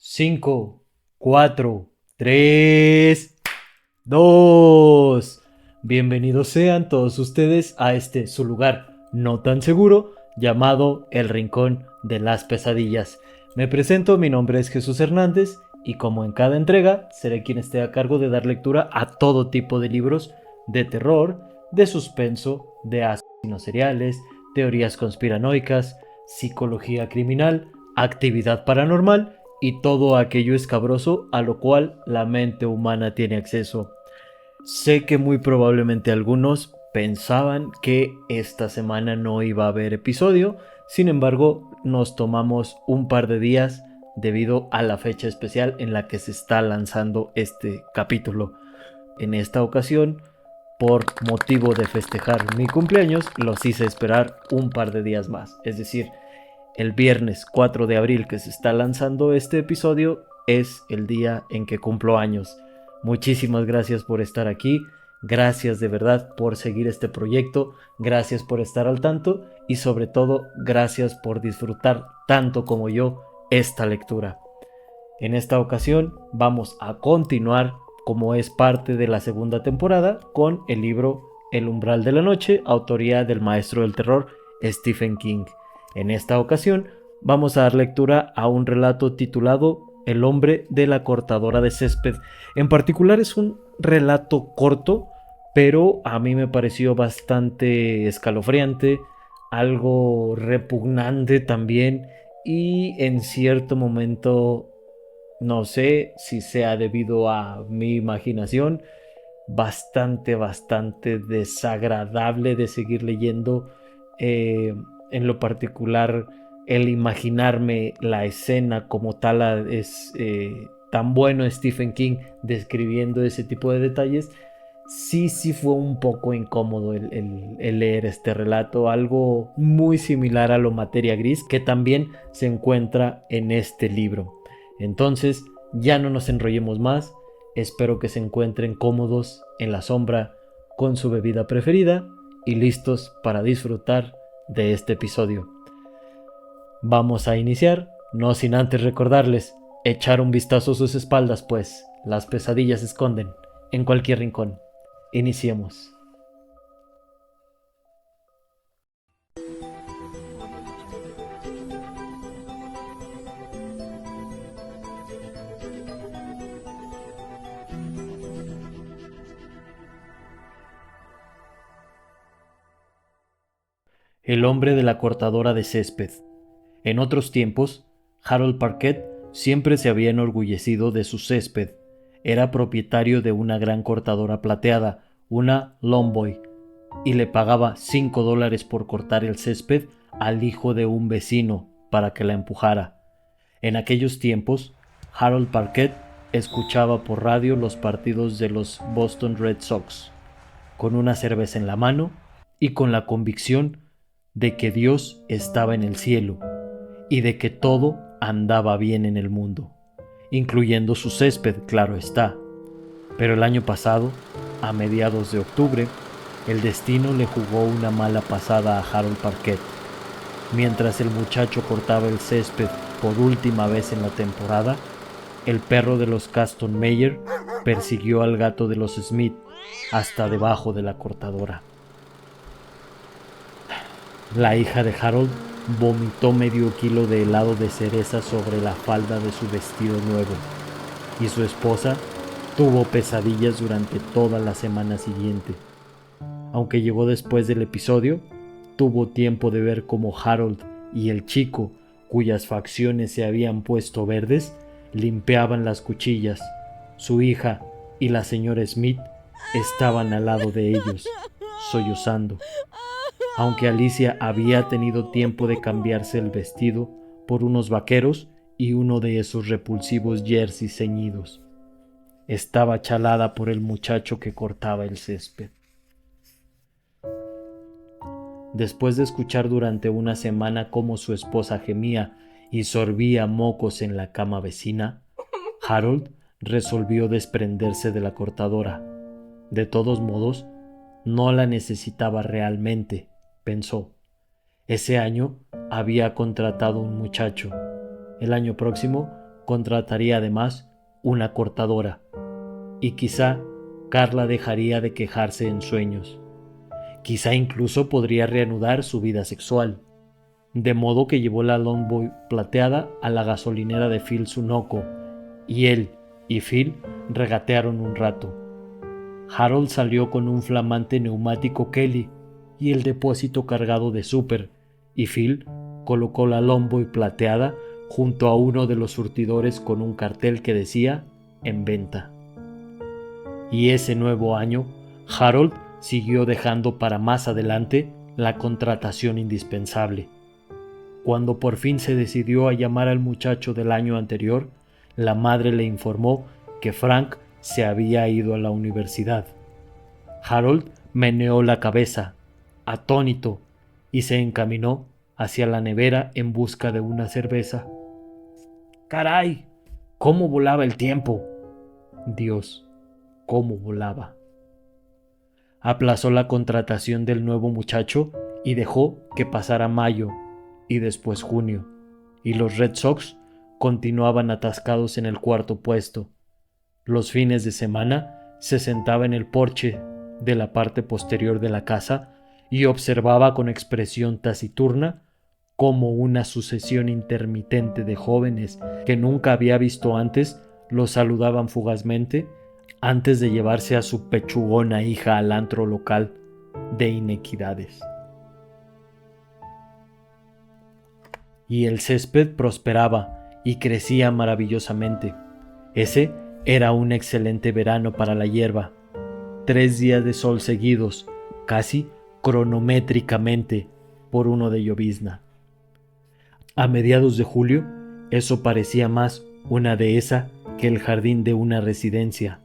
5, 4, 3, 2. Bienvenidos sean todos ustedes a este su lugar no tan seguro llamado El Rincón de las Pesadillas. Me presento, mi nombre es Jesús Hernández y como en cada entrega seré quien esté a cargo de dar lectura a todo tipo de libros de terror, de suspenso, de asesinos seriales, teorías conspiranoicas, psicología criminal, actividad paranormal y todo aquello escabroso a lo cual la mente humana tiene acceso. Sé que muy probablemente algunos pensaban que esta semana no iba a haber episodio, sin embargo nos tomamos un par de días debido a la fecha especial en la que se está lanzando este capítulo. En esta ocasión, por motivo de festejar mi cumpleaños, los hice esperar un par de días más, es decir, el viernes 4 de abril que se está lanzando este episodio es el día en que cumplo años. Muchísimas gracias por estar aquí, gracias de verdad por seguir este proyecto, gracias por estar al tanto y sobre todo gracias por disfrutar tanto como yo esta lectura. En esta ocasión vamos a continuar como es parte de la segunda temporada con el libro El umbral de la noche, autoría del maestro del terror Stephen King. En esta ocasión vamos a dar lectura a un relato titulado El hombre de la cortadora de césped. En particular es un relato corto, pero a mí me pareció bastante escalofriante, algo repugnante también y en cierto momento, no sé si sea debido a mi imaginación, bastante desagradable de seguir leyendo. En lo particular, el imaginarme la escena como tal es tan bueno Stephen King describiendo ese tipo de detalles. Sí fue un poco incómodo el leer este relato, algo muy similar a lo Materia Gris que también se encuentra en este libro. Entonces, ya no nos enrollemos más. Espero que se encuentren cómodos en la sombra con su bebida preferida y listos para disfrutar de este episodio. Vamos a iniciar, no sin antes recordarles echar un vistazo a sus espaldas, pues las pesadillas se esconden en cualquier rincón. Iniciemos. El hombre de la cortadora de césped. En otros tiempos, Harold Parquet siempre se había enorgullecido de su césped. Era propietario de una gran cortadora plateada, una Longboy, y le pagaba $5 por cortar el césped al hijo de un vecino para que la empujara. En aquellos tiempos, Harold Parquet escuchaba por radio los partidos de los Boston Red Sox, con una cerveza en la mano y con la convicción de que Dios estaba en el cielo y de que todo andaba bien en el mundo, incluyendo su césped, claro está. Pero el año pasado, a mediados de octubre, el destino le jugó una mala pasada a Harold Parquet. Mientras el muchacho cortaba el césped por última vez en la temporada, el perro de los Caston Mayer persiguió al gato de los Smith hasta debajo de la cortadora. La hija de Harold vomitó medio kilo de helado de cereza sobre la falda de su vestido nuevo, y su esposa tuvo pesadillas durante toda la semana siguiente. Aunque llegó después del episodio, tuvo tiempo de ver cómo Harold y el chico, cuyas facciones se habían puesto verdes, limpiaban las cuchillas. Su hija y la señora Smith estaban al lado de ellos, sollozando. Aunque Alicia había tenido tiempo de cambiarse el vestido por unos vaqueros y uno de esos repulsivos jerseys ceñidos. Estaba chalada por el muchacho que cortaba el césped. Después de escuchar durante una semana cómo su esposa gemía y sorbía mocos en la cama vecina, Harold resolvió desprenderse de la cortadora. De todos modos, no la necesitaba realmente, pensó. Ese año había contratado un muchacho. El año próximo contrataría además una cortadora, y quizá Carla dejaría de quejarse en sueños. Quizá incluso podría reanudar su vida sexual, de modo que llevó la Longboy plateada a la gasolinera de Phil Sunoco, y él y Phil regatearon un rato. Harold salió con un flamante neumático Kelly y el depósito cargado de súper, y Phil colocó la Longboy plateada junto a uno de los surtidores con un cartel que decía «En venta». Y ese nuevo año, Harold siguió dejando para más adelante la contratación indispensable. Cuando por fin se decidió a llamar al muchacho del año anterior, la madre le informó que Frank se había ido a la universidad. Harold meneó la cabeza, atónito, y se encaminó hacia la nevera en busca de una cerveza. ¡Caray! ¿Cómo volaba el tiempo? Dios, cómo volaba. Aplazó la contratación del nuevo muchacho y dejó que pasara mayo y después junio, y los Red Sox continuaban atascados en el cuarto puesto. Los fines de semana se sentaba en el porche de la parte posterior de la casa y observaba con expresión taciturna cómo una sucesión intermitente de jóvenes que nunca había visto antes lo saludaban fugazmente antes de llevarse a su pechugona hija al antro local de Inequidades. Y el césped prosperaba y crecía maravillosamente. Ese era un excelente verano para la hierba. 3 días de sol seguidos, casi cronométricamente, por uno de llovizna. A mediados de julio, eso parecía más una dehesa que el jardín de una residencia,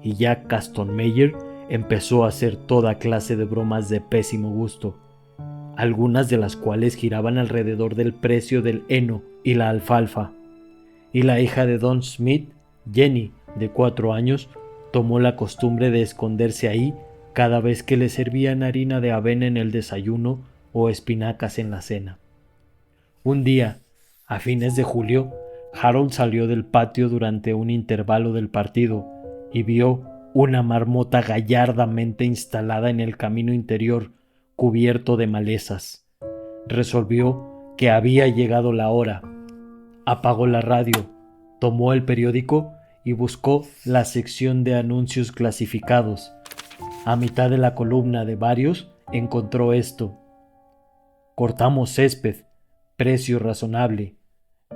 y ya Caston Meyer empezó a hacer toda clase de bromas de pésimo gusto, algunas de las cuales giraban alrededor del precio del heno y la alfalfa, y la hija de Don Smith, Jenny, de 4 años, tomó la costumbre de esconderse ahí cada vez que le servían harina de avena en el desayuno o espinacas en la cena. Un día, a fines de julio, Harold salió del patio durante un intervalo del partido y vio una marmota gallardamente instalada en el camino interior, cubierto de malezas. Resolvió que había llegado la hora. Apagó la radio, tomó el periódico y buscó la sección de anuncios clasificados. A mitad de la columna de varios encontró esto: cortamos césped, precio razonable,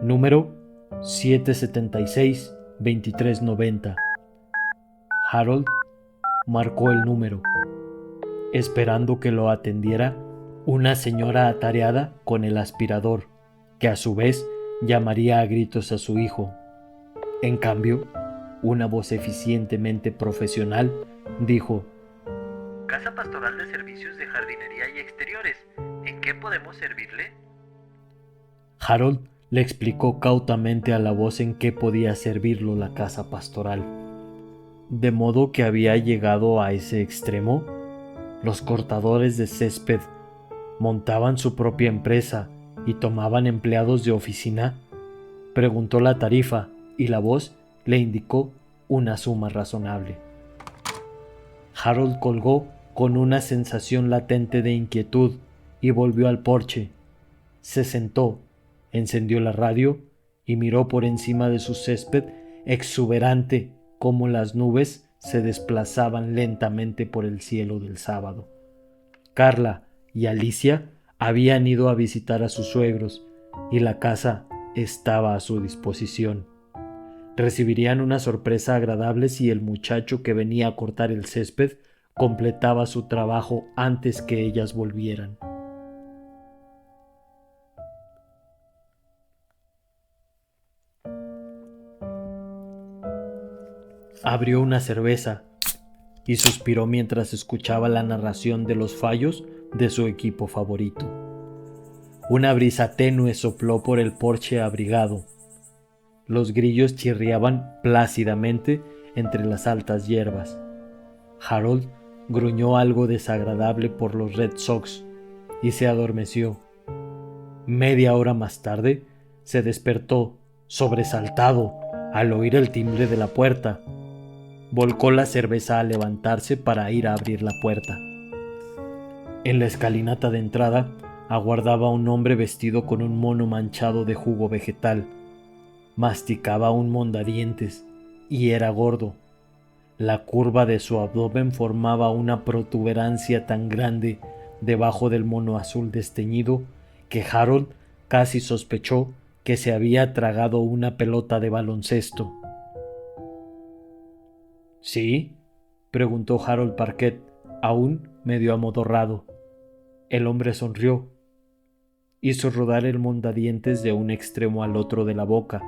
número 776-2390. Harold marcó el número, esperando que lo atendiera una señora atareada con el aspirador, que a su vez llamaría a gritos a su hijo. En cambio, una voz eficientemente profesional dijo: Casa Pastoral de Servicios de Jardinería y Exteriores, ¿en qué podemos servirle? Harold le explicó cautamente a la voz en qué podía servirlo la casa pastoral. De modo que había llegado a ese extremo. Los cortadores de césped montaban su propia empresa y tomaban empleados de oficina. Preguntó la tarifa y la voz le indicó una suma razonable. Harold colgó con una sensación latente de inquietud y volvió al porche. Se sentó, encendió la radio y miró por encima de su césped exuberante cómo las nubes se desplazaban lentamente por el cielo del sábado. Carla y Alicia habían ido a visitar a sus suegros y la casa estaba a su disposición. Recibirían una sorpresa agradable si el muchacho que venía a cortar el césped completaba su trabajo antes que ellas volvieran. Abrió una cerveza y suspiró mientras escuchaba la narración de los fallos de su equipo favorito. Una brisa tenue sopló por el porche abrigado. Los grillos chirriaban plácidamente entre las altas hierbas. Harold gruñó algo desagradable por los Red Sox y se adormeció. Media hora más tarde se despertó sobresaltado al oír el timbre de la puerta. Volcó la cerveza al levantarse para ir a abrir la puerta. En la escalinata de entrada aguardaba un hombre vestido con un mono manchado de jugo vegetal. Masticaba un mondadientes y era gordo. La curva de su abdomen formaba una protuberancia tan grande debajo del mono azul desteñido que Harold casi sospechó que se había tragado una pelota de baloncesto. ¿Sí?, preguntó Harold Parquet, aún medio amodorrado. El hombre sonrió. Hizo rodar el mondadientes de un extremo al otro de la boca,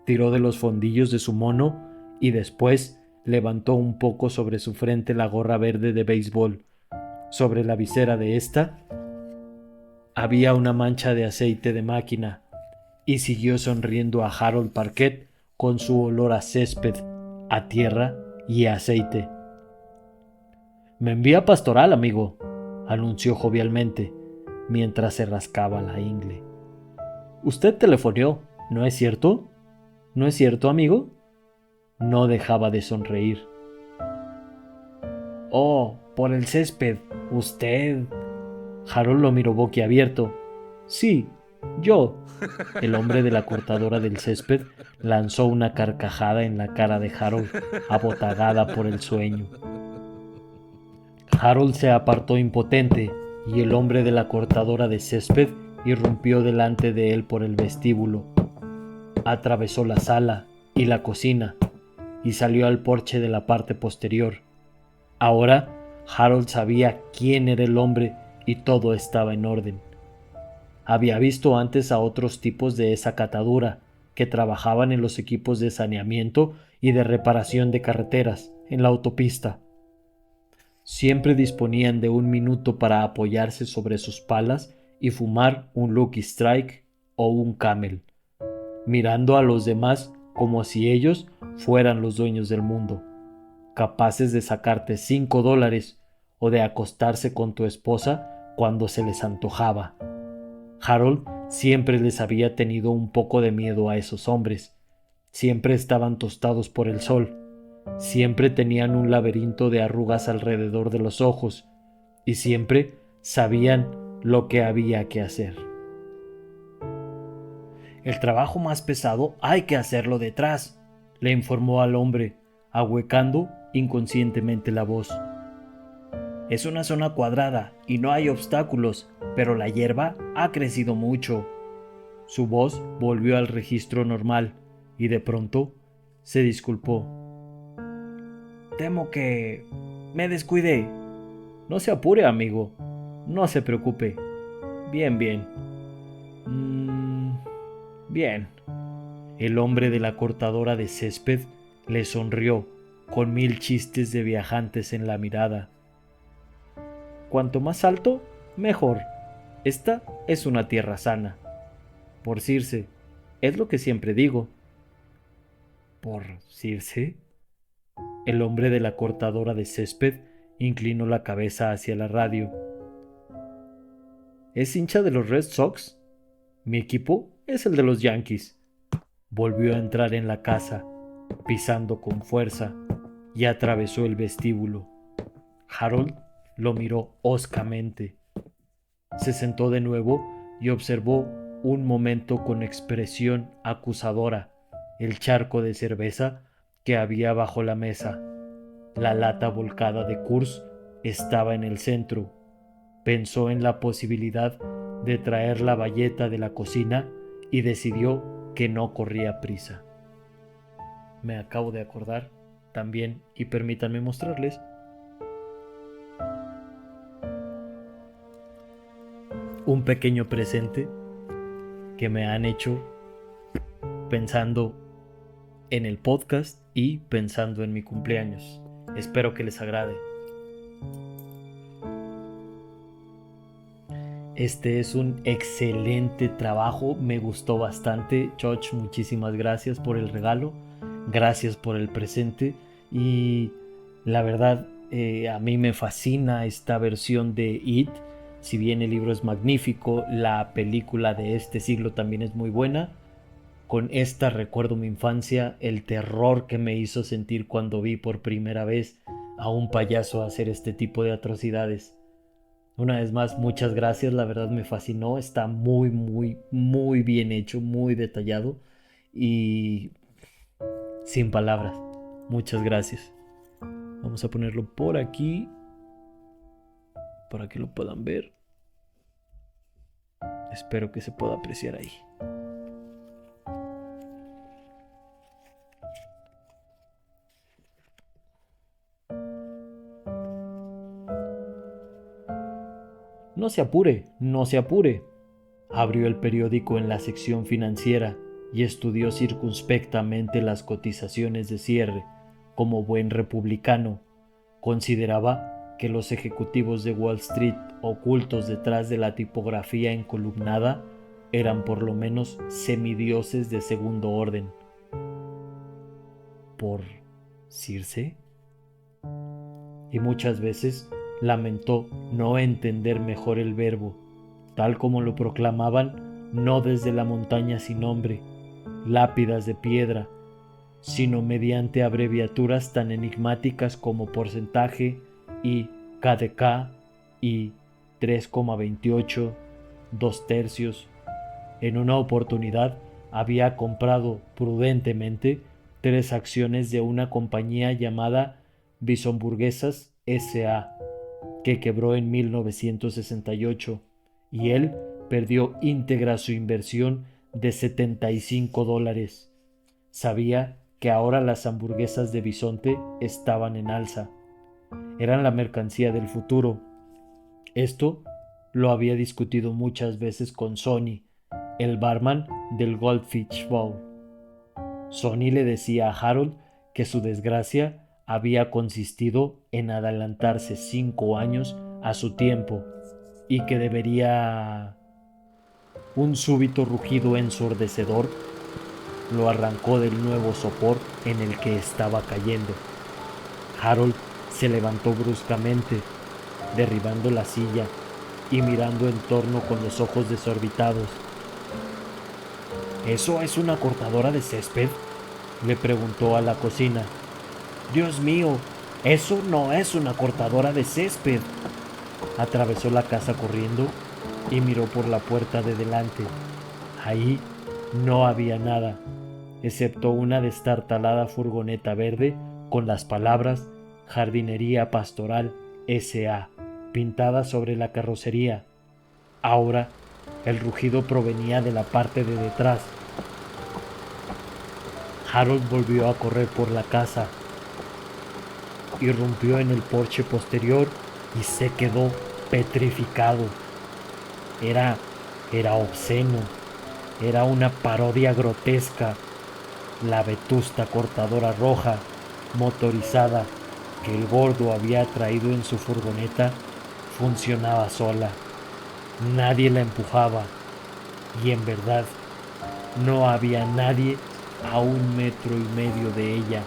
tiró de los fondillos de su mono y después levantó un poco sobre su frente la gorra verde de béisbol. Sobre la visera de ésta había una mancha de aceite de máquina, y siguió sonriendo a Harold Parquet con su olor a césped, a tierra y a aceite. «Me envía pastoral, amigo», anunció jovialmente, mientras se rascaba la ingle. «Usted telefoneó, ¿no es cierto? ¿No es cierto, amigo?». No dejaba de sonreír. «Oh, por el césped, usted». Harold lo miró boquiabierto. «Sí, yo». El hombre de la cortadora del césped lanzó una carcajada en la cara de Harold, abotagada por el sueño. Harold se apartó impotente y el hombre de la cortadora de césped irrumpió delante de él por el vestíbulo. Atravesó la sala y la cocina y salió al porche de la parte posterior. Ahora Harold sabía quién era el hombre y todo estaba en orden. Había visto antes a otros tipos de esa catadura que trabajaban en los equipos de saneamiento y de reparación de carreteras en la autopista. Siempre disponían de un minuto para apoyarse sobre sus palas y fumar un Lucky Strike o un Camel, mirando a los demás como si ellos fueran los dueños del mundo, capaces de sacarte $5 o de acostarse con tu esposa cuando se les antojaba. Harold siempre les había tenido un poco de miedo a esos hombres. Siempre estaban tostados por el sol. Siempre tenían un laberinto de arrugas alrededor de los ojos y siempre sabían lo que había que hacer. «El trabajo más pesado hay que hacerlo detrás», le informó al hombre, ahuecando inconscientemente la voz. «Es una zona cuadrada y no hay obstáculos, pero la hierba ha crecido mucho». Su voz volvió al registro normal y de pronto se disculpó. «Temo que me descuidé». «No se apure, amigo. No se preocupe. Bien, bien». Bien». El hombre de la cortadora de césped le sonrió con 1000 chistes de viajantes en la mirada. «Cuanto más alto, mejor. Esta es una tierra sana. Por Circe, es lo que siempre digo». «¿Por Circe?». El hombre de la cortadora de césped inclinó la cabeza hacia la radio. «¿Es hincha de los Red Sox? Mi equipo es el de los Yankees». Volvió a entrar en la casa, pisando con fuerza, y atravesó el vestíbulo. Harold lo miró hoscamente. Se sentó de nuevo y observó un momento con expresión acusadora el charco de cerveza que había bajo la mesa. La lata volcada de Coors estaba en el centro. Pensó en la posibilidad de traer la bayeta de la cocina y decidió que no corría prisa. Me acabo de acordar también, y permítanme mostrarles, un pequeño presente que me han hecho pensando en el podcast y pensando en mi cumpleaños. Espero que les agrade. Este es un excelente trabajo, me gustó bastante. Choch, muchísimas gracias por el regalo, gracias por el presente y la verdad a mí me fascina esta versión de It. Si bien el libro es magnífico, la película de este siglo también es muy buena. Con esta recuerdo mi infancia, el terror que me hizo sentir cuando vi por primera vez a un payaso hacer este tipo de atrocidades. Una vez más, muchas gracias, la verdad me fascinó, está muy, muy, muy bien hecho, muy detallado y sin palabras. Muchas gracias. Vamos a ponerlo por aquí para que lo puedan ver. Espero que se pueda apreciar ahí. No se apure, no se apure. Abrió el periódico en la sección financiera y estudió circunspectamente las cotizaciones de cierre. Como buen republicano, consideraba que los ejecutivos de Wall Street ocultos detrás de la tipografía encolumnada eran por lo menos semidioses de segundo orden. ¿Por Circe? Y muchas veces lamentó no entender mejor el verbo, tal como lo proclamaban no desde la montaña sin nombre, lápidas de piedra, sino mediante abreviaturas tan enigmáticas como porcentaje y KDK y 3,28, 2/3. En una oportunidad había comprado prudentemente 3 acciones de una compañía llamada Bisonburguesas S.A., que quebró en 1968, y él perdió íntegra su inversión de $75. Sabía que ahora las hamburguesas de bisonte estaban en alza. Eran la mercancía del futuro. Esto lo había discutido muchas veces con Sonny, el barman del Goldfish Bowl. Sonny le decía a Harold que su desgracia había consistido en adelantarse 5 años a su tiempo y que debería... Un súbito rugido ensordecedor lo arrancó del nuevo sopor en el que estaba cayendo. Harold se levantó bruscamente, derribando la silla y mirando en torno con los ojos desorbitados. ¿Eso es una cortadora de césped?, le preguntó a la cocina. Dios mío, eso no es una cortadora de césped. Atravesó la casa corriendo y miró por la puerta de delante. Ahí no había nada, excepto una destartalada furgoneta verde con las palabras Jardinería Pastoral S.A. pintadas sobre la carrocería. Ahora el rugido provenía de la parte de detrás. Harold volvió a correr por la casa, irrumpió en el porche posterior y se quedó petrificado. Era obsceno, era una parodia grotesca. La vetusta cortadora roja, motorizada, que el gordo había traído en su furgoneta, funcionaba sola. Nadie la empujaba, y en verdad no había nadie a 1,5 metros de ella.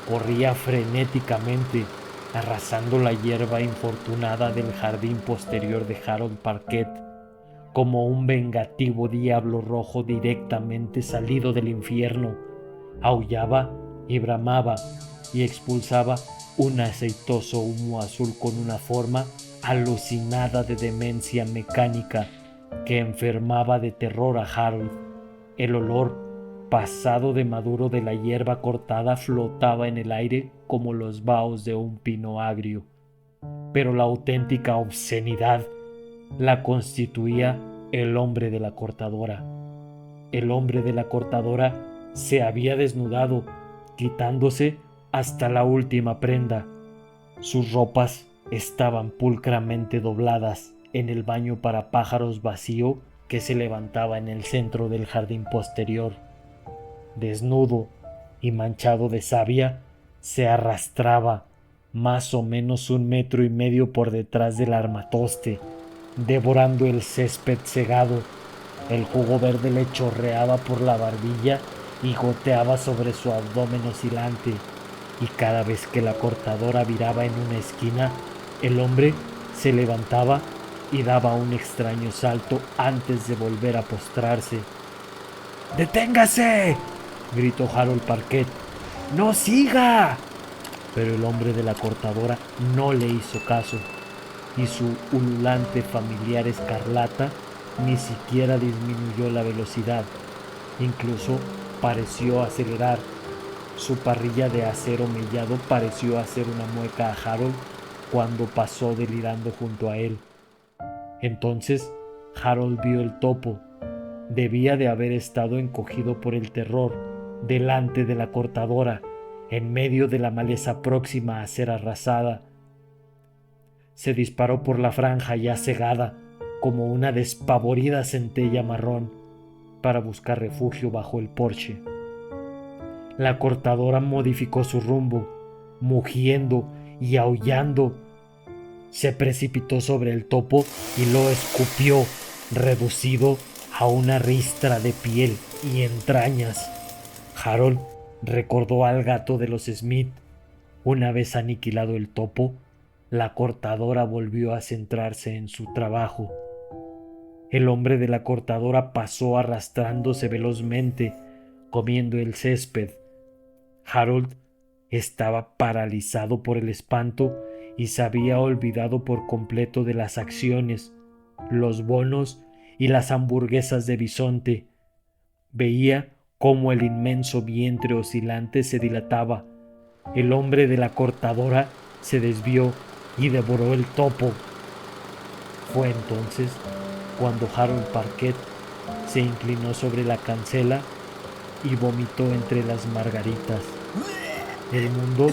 Corría frenéticamente, arrasando la hierba infortunada del jardín posterior de Harold Parquet, como un vengativo diablo rojo directamente salido del infierno. Aullaba y bramaba y expulsaba un aceitoso humo azul con una forma alucinada de demencia mecánica que enfermaba de terror a Harold. El olor pasado de maduro de la hierba cortada flotaba en el aire como los vaos de un pino agrio, pero la auténtica obscenidad la constituía el hombre de la cortadora. El hombre de la cortadora se había desnudado, quitándose hasta la última prenda. Sus ropas estaban pulcramente dobladas en el baño para pájaros vacío que se levantaba en el centro del jardín posterior. Desnudo y manchado de savia, se arrastraba más o menos 1,5 metros por detrás del armatoste, devorando el césped segado. El jugo verde le chorreaba por la barbilla y goteaba sobre su abdomen oscilante, y cada vez que la cortadora viraba en una esquina, el hombre se levantaba y daba un extraño salto antes de volver a postrarse. ¡Deténgase!, gritó Harold Parquet. ¡No siga! Pero el hombre de la cortadora no le hizo caso, y su ululante familiar escarlata ni siquiera disminuyó la velocidad. Incluso pareció acelerar. Su parrilla de acero mellado pareció hacer una mueca a Harold cuando pasó delirando junto a él. Entonces Harold vio el topo. Debía de haber estado encogido por el terror delante de la cortadora, en medio de la maleza próxima a ser arrasada. Se disparó por la franja ya cegada como una despavorida centella marrón para buscar refugio bajo el porche. La cortadora modificó su rumbo, mugiendo y aullando. Se precipitó sobre el topo y lo escupió, reducido a una ristra de piel y entrañas. Harold recordó al gato de los Smith. Una vez aniquilado el topo, la cortadora volvió a centrarse en su trabajo. El hombre de la cortadora pasó arrastrándose velozmente, comiendo el césped. Harold estaba paralizado por el espanto y se había olvidado por completo de las acciones, los bonos y las hamburguesas de bisonte. Veía cómo el inmenso vientre oscilante se dilataba. El hombre de la cortadora se desvió y devoró el topo. Fue entonces cuando Harold Parquet se inclinó sobre la cancela y vomitó entre las margaritas. El mundo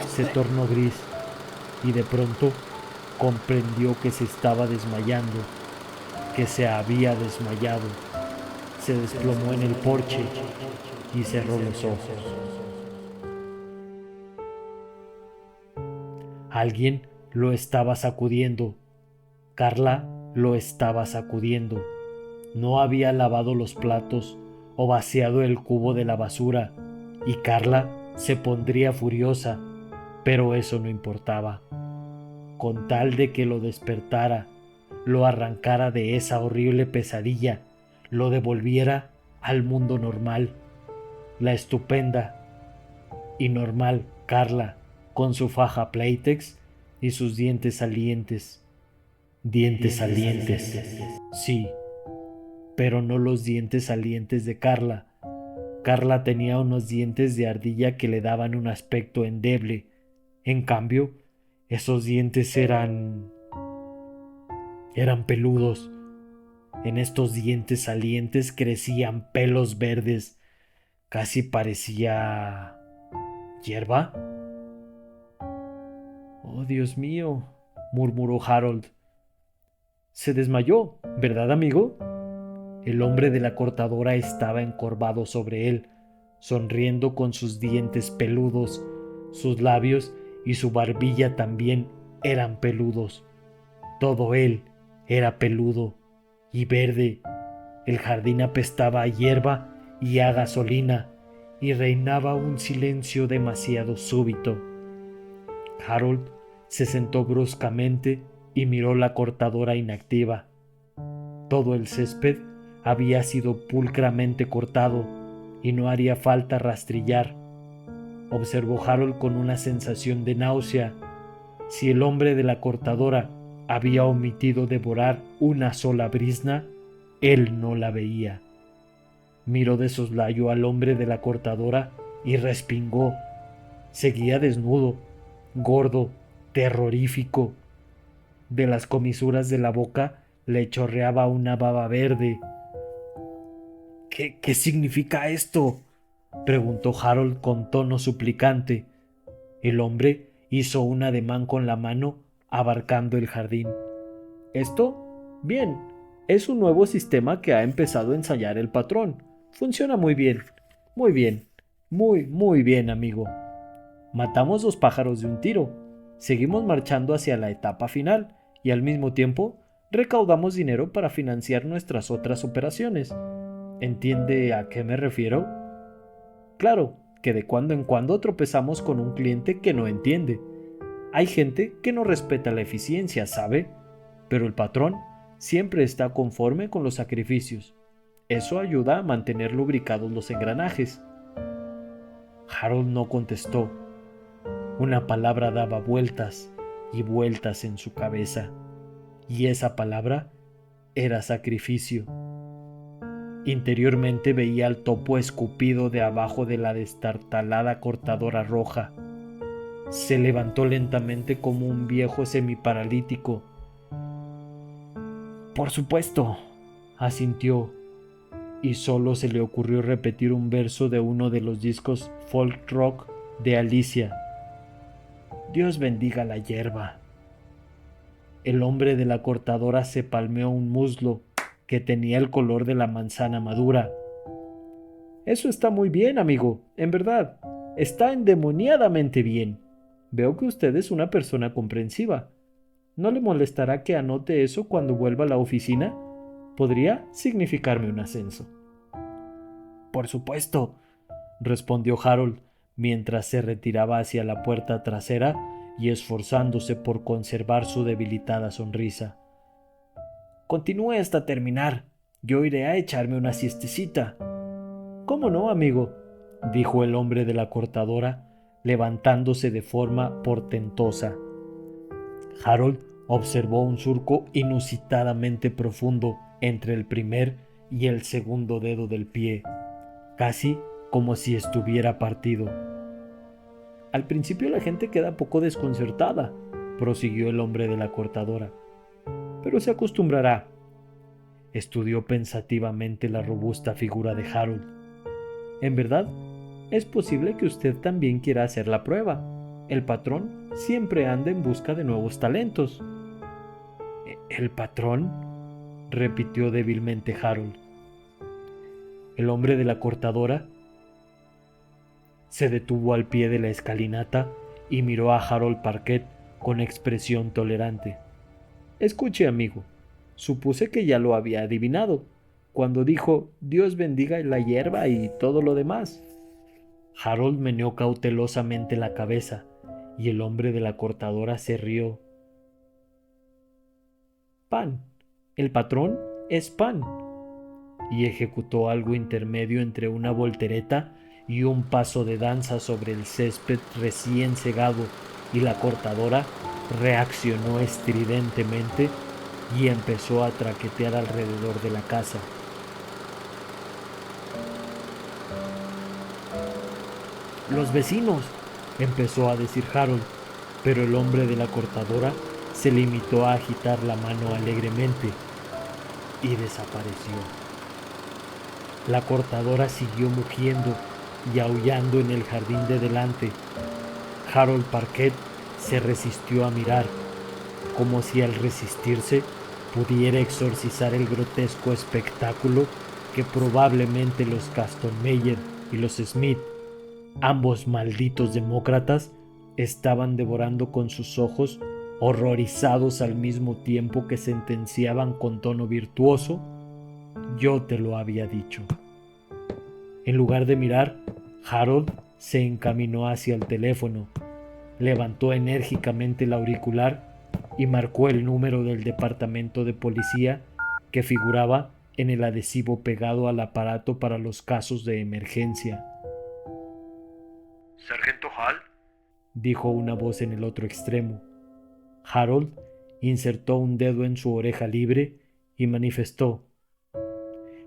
se tornó gris y de pronto comprendió que se estaba desmayando, que se había desmayado. Se desplomó en el porche y cerró los ojos. Alguien lo estaba sacudiendo. Carla lo estaba sacudiendo. No había lavado los platos o vaciado el cubo de la basura, y Carla se pondría furiosa, pero eso no importaba. Con tal de que lo despertara, lo arrancara de esa horrible pesadilla, lo devolviera al mundo normal. La estupenda y normal Carla, con su faja Playtex y sus dientes salientes. Dientes salientes. Sí, pero no los dientes salientes de Carla. Carla tenía unos dientes de ardilla que le daban un aspecto endeble. En cambio, esos dientes eran peludos. En estos dientes salientes crecían pelos verdes. Casi parecía hierba. Oh, Dios mío, murmuró Harold. Se desmayó, ¿verdad, amigo? El hombre de la cortadora estaba encorvado sobre él, sonriendo con sus dientes peludos. Sus labios y su barbilla también eran peludos. Todo él era peludo y verde. El jardín apestaba a hierba y a gasolina, y reinaba un silencio demasiado súbito. Harold se sentó bruscamente y miró la cortadora inactiva. Todo el césped había sido pulcramente cortado y no haría falta rastrillar. Observó Harold con una sensación de náusea. Si el hombre de la cortadora había omitido devorar una sola brizna, él no la veía. Miró de soslayo al hombre de la cortadora y respingó. Seguía desnudo, gordo, terrorífico. De las comisuras de la boca le chorreaba una baba verde. ¿Qué significa esto?, preguntó Harold con tono suplicante. El hombre hizo un ademán con la mano, abarcando el jardín. ¿Esto? Bien, es un nuevo sistema que ha empezado a ensayar el patrón. Funciona muy bien, muy bien, muy bien, amigo. Matamos 2 pájaros de un tiro. Seguimos marchando hacia la etapa final y al mismo tiempo recaudamos dinero para financiar nuestras otras operaciones. ¿Entiende a qué me refiero? Claro que de cuando en cuando tropezamos con un cliente que no entiende. Hay gente que no respeta la eficiencia, ¿sabe? Pero el patrón siempre está conforme con los sacrificios. Eso ayuda a mantener lubricados los engranajes. Harold no contestó. Una palabra daba vueltas y vueltas en su cabeza, y esa palabra era sacrificio. Interiormente veía al topo escupido de abajo de la destartalada cortadora roja. Se levantó lentamente como un viejo semiparalítico. Por supuesto, asintió, y solo se le ocurrió repetir un verso de uno de los discos folk rock de Alicia. Dios bendiga la hierba. El hombre de la cortadora se palmeó un muslo que tenía el color de la manzana madura. Eso está muy bien, amigo, en verdad. Está endemoniadamente bien. Veo que usted es una persona comprensiva. ¿No le molestará que anote eso cuando vuelva a la oficina? Podría significarme un ascenso. Por supuesto, respondió Harold, mientras se retiraba hacia la puerta trasera y esforzándose por conservar su debilitada sonrisa. Continúe hasta terminar. Yo iré a echarme una siestecita. ¿Cómo no, amigo?, dijo el hombre de la cortadora, levantándose de forma portentosa. Harold observó un surco inusitadamente profundo entre el primer y el segundo dedo del pie, casi como si estuviera partido. Al principio la gente queda poco desconcertada, prosiguió el hombre de la cortadora, pero se acostumbrará. Estudió pensativamente la robusta figura de Harold. En verdad, es posible que usted también quiera hacer la prueba. El patrón siempre anda en busca de nuevos talentos. ¿El patrón?, repitió débilmente Harold. El hombre de la cortadora se detuvo al pie de la escalinata y miró a Harold Parquet con expresión tolerante. Escuche, amigo, supuse que ya lo había adivinado, cuando dijo Dios bendiga la hierba y todo lo demás. Harold meneó cautelosamente la cabeza, y el hombre de la cortadora se rió. Pan. El patrón es Pan. Y ejecutó algo intermedio entre una voltereta y un paso de danza sobre el césped recién segado, y la cortadora reaccionó estridentemente y empezó a traquetear alrededor de la casa. Los vecinos, empezó a decir Harold, pero el hombre de la cortadora se limitó a agitar la mano alegremente y desapareció. La cortadora siguió mugiendo y aullando en el jardín de delante. Harold Parquet se resistió a mirar, como si al resistirse pudiera exorcizar el grotesco espectáculo que probablemente los Castanmeyer y los Smith, ambos malditos demócratas, estaban devorando con sus ojos, horrorizados al mismo tiempo que sentenciaban con tono virtuoso: yo te lo había dicho. En lugar de mirar, Harold se encaminó hacia el teléfono, levantó enérgicamente el auricular y marcó el número del departamento de policía que figuraba en el adhesivo pegado al aparato para los casos de emergencia. ¿Sargento Hall? Dijo una voz en el otro extremo. Harold insertó un dedo en su oreja libre y manifestó: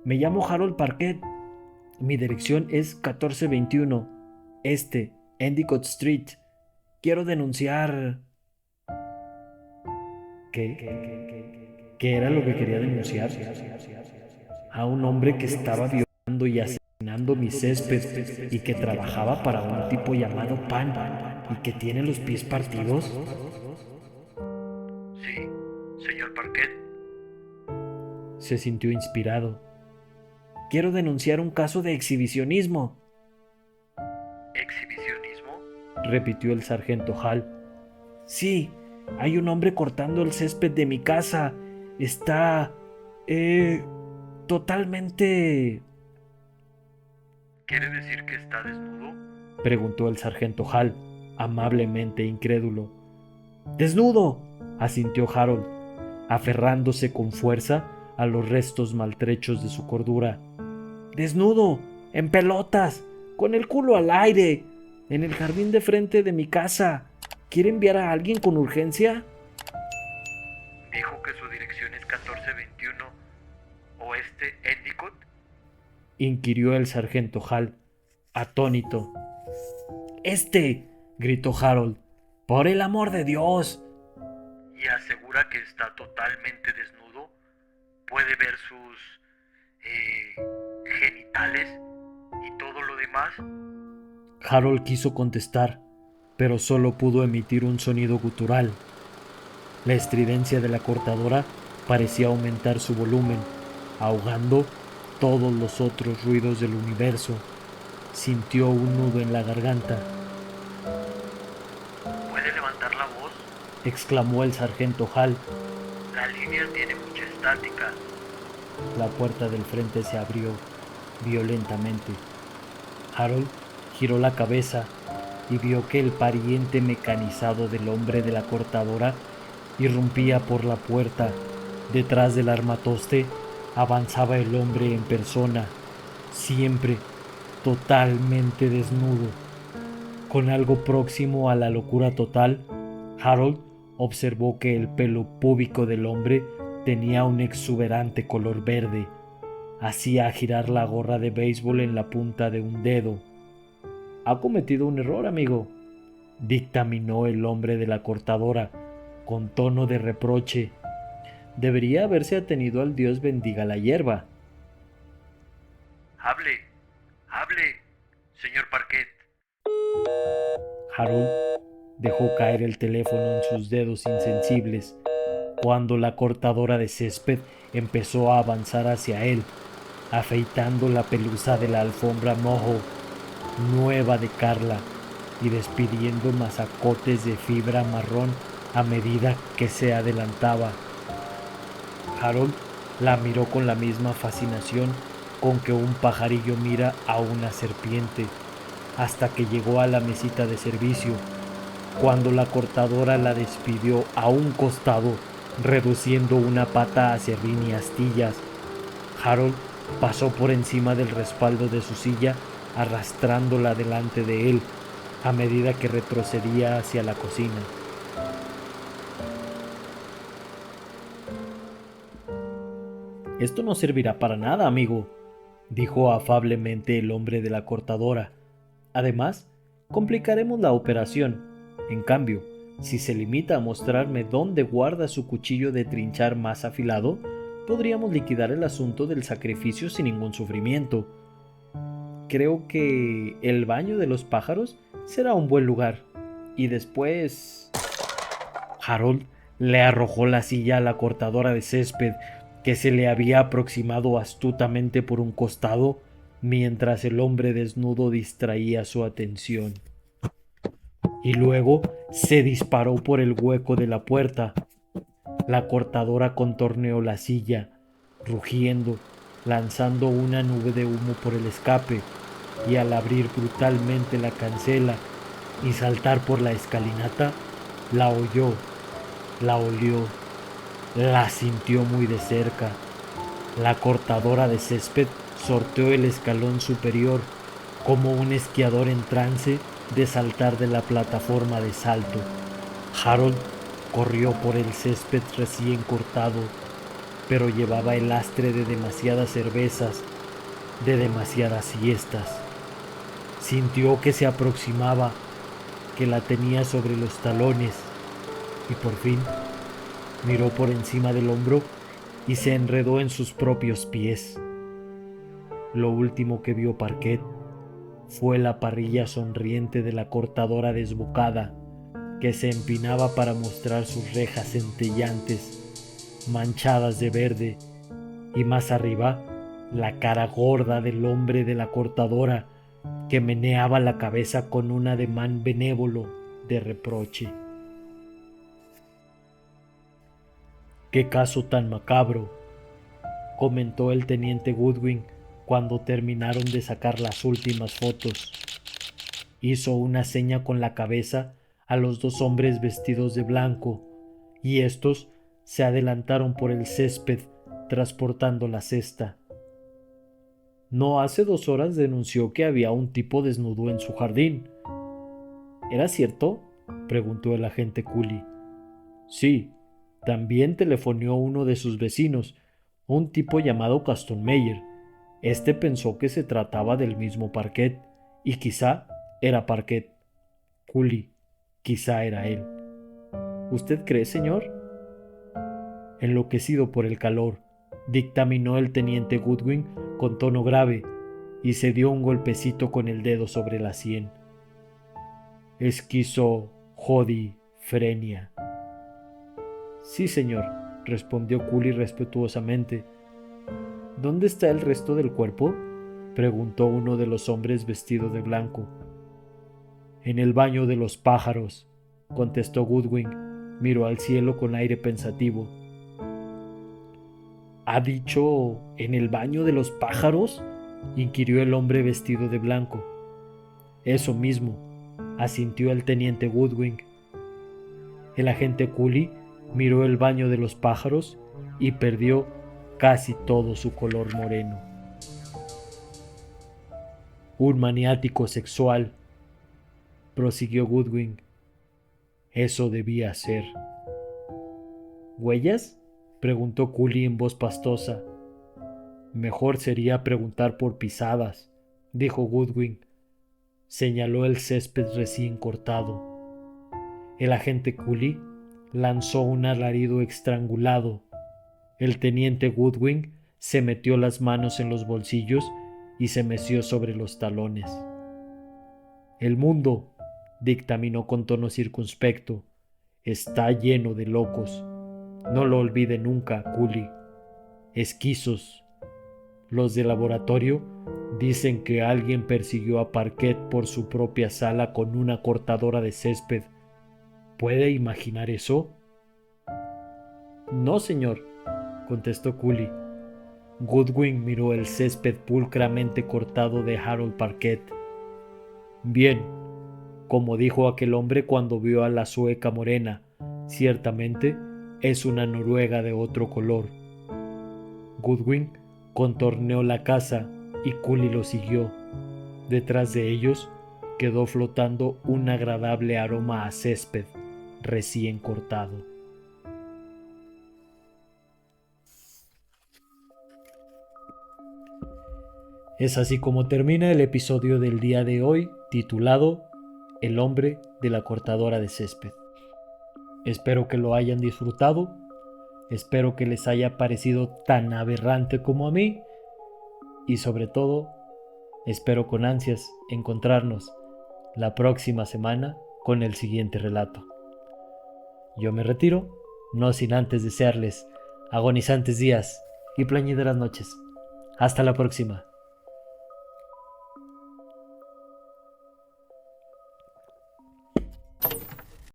me llamo Harold Parquet. Mi dirección es 1421 Endicott Street. Quiero denunciar... ¿Qué era lo que quería denunciar? A un hombre que estaba violando y asesinando mi césped y que trabajaba para un tipo llamado Pan y que tiene los pies partidos. Sí, señor Parquet. Se sintió inspirado. Quiero denunciar un caso de exhibicionismo. ¿Exhibicionismo? Repitió el sargento Hall. Sí, hay un hombre cortando el césped de mi casa. Está... totalmente... ¿Quiere decir que está desnudo? Preguntó el sargento Hall, amablemente incrédulo. ¡Desnudo!, asintió Harold, aferrándose con fuerza a los restos maltrechos de su cordura. desnudo, en pelotas, con el culo al aire, en el jardín de frente de mi casa. ¿Quiere enviar a alguien con urgencia? Dijo que su dirección es 1421 Oeste Endicott. Inquirió el sargento Hall, atónito. Gritó Harold. ¡Por el amor de Dios! Y asegura que está totalmente desnudo. Puede ver sus genitales y todo lo demás. Harold quiso contestar, pero solo pudo emitir un sonido gutural. La estridencia de la cortadora parecía aumentar su volumen, ahogando todos los otros ruidos del universo. Sintió un nudo en la garganta. ¿Puede levantar la voz? Exclamó el sargento Hall. La línea tiene mucha estática. La puerta del frente se abrió violentamente. Harold giró la cabeza y vio que el pariente mecanizado del hombre de la cortadora irrumpía por la puerta. Detrás del armatoste avanzaba el hombre en persona, siempre totalmente desnudo. Con algo próximo a la locura total, Harold observó que el pelo púbico del hombre tenía un exuberante color verde. Hacía girar la gorra de béisbol en la punta de un dedo. Ha cometido un error, amigo, dictaminó el hombre de la cortadora, con tono de reproche. Debería haberse atenido al Dios bendiga la hierba. Hable, señor Parquet. Harold dejó caer el teléfono en sus dedos insensibles cuando la cortadora de césped empezó a avanzar hacia él, afeitando la pelusa de la alfombra moho nueva de Carla y despidiendo masacotes de fibra marrón a medida que se adelantaba. Harold la miró con la misma fascinación con que un pajarillo mira a una serpiente, hasta que llegó a la mesita de servicio, cuando la cortadora la despidió a un costado, reduciendo una pata hacia serrín y astillas. Harold pasó por encima del respaldo de su silla, arrastrándola delante de él a medida que retrocedía hacia la cocina. Esto no servirá para nada, amigo, dijo afablemente el hombre de la cortadora. Además, complicaremos la operación. En cambio, si se limita a mostrarme dónde guarda su cuchillo de trinchar más afilado, podríamos liquidar el asunto del sacrificio sin ningún sufrimiento. Creo que el baño de los pájaros será un buen lugar. Y después... Harold le arrojó la silla a la cortadora de césped, que se le había aproximado astutamente por un costado, mientras el hombre desnudo distraía su atención. Y luego se disparó por el hueco de la puerta. La cortadora contorneó la silla, rugiendo, lanzando una nube de humo por el escape, y al abrir brutalmente la cancela y saltar por la escalinata, la oyó, la olió, la sintió muy de cerca. La cortadora de césped sorteó el escalón superior como un esquiador en trance de saltar de la plataforma de salto. Harold corrió por el césped recién cortado, pero llevaba el lastre de demasiadas cervezas, de demasiadas siestas. Sintió que se aproximaba, que la tenía sobre los talones, y por fin miró por encima del hombro y se enredó en sus propios pies. Lo último que vio Parquet fue la parrilla sonriente de la cortadora desbocada, que se empinaba para mostrar sus rejas centellantes, manchadas de verde, y más arriba la cara gorda del hombre de la cortadora, que meneaba la cabeza con un ademán benévolo de reproche. «Qué caso tan macabro», comentó el teniente Goodwin cuando terminaron de sacar las últimas fotos. Hizo una seña con la cabeza a los dos hombres vestidos de blanco, y estos se adelantaron por el césped transportando la cesta. No hace 2 horas denunció que había un tipo desnudo en su jardín. ¿Era cierto?, preguntó el agente Cooley. Sí, también telefoneó uno de sus vecinos, un tipo llamado Castanmeyer. Este pensó que se trataba del mismo Parquet, y quizá era Parquet. Cooley, quizá era él. ¿Usted cree, señor? Enloquecido por el calor, dictaminó el teniente Goodwin con tono grave y se dio un golpecito con el dedo sobre la sien. Esquizofrenia. Sí, señor, respondió Cooley respetuosamente. ¿Dónde está el resto del cuerpo?, preguntó uno de los hombres vestido de blanco. En el baño de los pájaros, contestó Goodwin. Miró al cielo con aire pensativo. ¿Ha dicho en el baño de los pájaros?, inquirió el hombre vestido de blanco. Eso mismo, asintió el teniente Goodwin. El agente Cooley miró el baño de los pájaros y perdió casi todo su color moreno. Un maniático sexual, prosiguió Goodwin. Eso debía ser. ¿Huellas?, preguntó Cooley en voz pastosa. Mejor sería preguntar por pisadas, dijo Goodwin. Señaló el césped recién cortado. El agente Cooley lanzó un alarido estrangulado. El teniente Goodwin se metió las manos en los bolsillos y se meció sobre los talones. El mundo, dictaminó con tono circunspecto, está lleno de locos. No lo olvide nunca, Cooley. Esquizos. Los de laboratorio dicen que alguien persiguió a Parquet por su propia sala con una cortadora de césped. ¿Puede imaginar eso? No, señor, contestó Cooley. Goodwin miró el césped pulcramente cortado de Harold Parquet. Bien, como dijo aquel hombre cuando vio a la sueca morena, ciertamente es una noruega de otro color. Goodwin contorneó la casa y Cooley lo siguió. Detrás de ellos quedó flotando un agradable aroma a césped recién cortado. Es así como termina el episodio del día de hoy, titulado El hombre de la cortadora de césped. Espero que lo hayan disfrutado, espero que les haya parecido tan aberrante como a mí, y sobre todo, espero con ansias encontrarnos la próxima semana con el siguiente relato. Yo me retiro, no sin antes desearles agonizantes días y plañideras noches. Hasta la próxima.